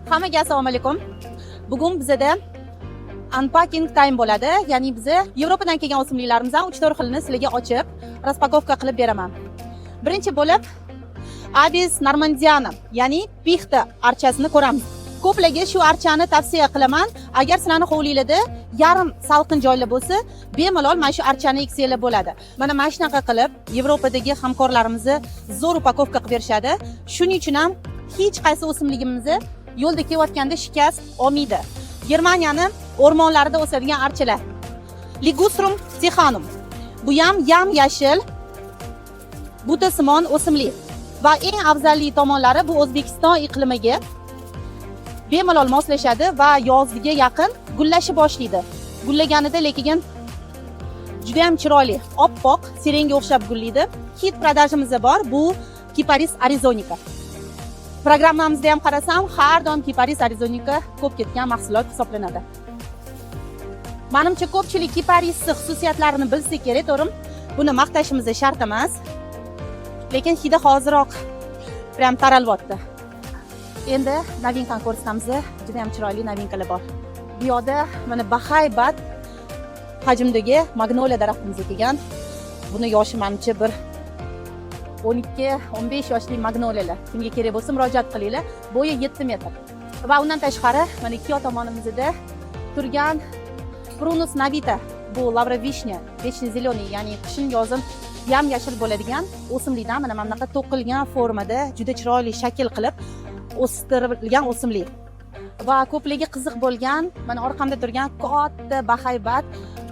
Hammaga assalomu alaykum. Bugun bizda unpacking time bo'ladi. Ya'ni biz Yevropadan kelgan o'simliklarimizdan 3-4 xilni sizlarga ochib, raspakovka qilib beraman. Birinchi bo'lib Avis normandiana, ya'ni pixta archasini ko'ramiz. Ko'plarga shu archani tavsiya qilaman. Agar sizlarning hovlingizda yarim salqin joylar bo'lsa, bemalol mana shu archani eksanglar bo'ladi. Mana shunaqa qilib Yevropadagi hamkorlarimizni zo'r upakovka qilib berishadi. Shuning uchun ham hech qaysi o'simligimizni yo'lda kelayotganda shikast olmaydi. Germaniyani o'rmonlarida o'sadigan archalar. Ligustrum tixanum. Bu ham yam-yashil butasimon o'simlik va eng afzalli tomonlari bu O'zbekiston iqlimiga bemalol moslashadi va yozga yaqin gullashi boshlaydi. Gullaganida lekin juda ham chiroyli, oppoq, sirenga o'xshab gullaydi. Hit продажамizda bor, bu Kiparis arizonica. Programmamizda ham qarasam, har doim Kiparis arizonica ko'p ketgan mahsulot hisoblanadi. Menimcha ko'pchilik Kiparis xususiyatlarini bilsa kerak, to'g'rimi? Buni maqtashimiz shart emas. Lekin hidi hoziroq prям taralyapti. Endi novinkani ko'rsatamiz. Juda ham chiroyli novinkalar bor. Bu yoqda mana bahaybat hajmdagi magnoliya daraxtimiz ekan. Buni yoshi menimcha bir 12-15 yoshli magnoliyalar. Kimga kerak bo'lsa murojaat qilinglar. Bo'yi 7 metr. Va undan tashqari mana ikki yoq tomonimizda turgan Prunus navita. Bu lavra vishnya, вечный зеленый, ya'ni qishin yozin yam-yashil bo'ladigan o'simlikdan mana bunaqa to'qilgan formada juda chiroyli shakl qilib o'stirilgan o'simlik. Va ko'pligiga qiziq bo'lgan, mana orqamda turgan katta bahaybat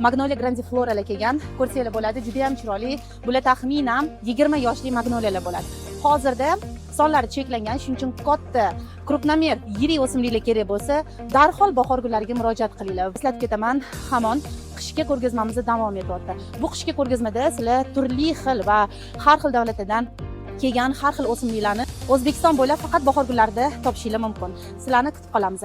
Magnolia grandiflora kelgan. Ko'rsanglar bo'ladi, juda ham chiroyli. Bular taxminan 20 yoshli magnoliyalar bo'ladi. Hozirda sonlari cheklangan, shuning uchun katta krupnomer yirik o'simliklar kerak bo'lsa, darhol bahor gullariga murojaat qilinglar. Eslatib ketaman, hamon qishki ko'rgazmamiz davom etyapti. Bu qishki ko'rgazmada sizlar turli xil va har xil davlatlardan kelgan har xil o'simliklarni O'zbekiston bo'ylab faqat bahor gullarida topishingiz mumkin. Sizlarni kutib qolamiz.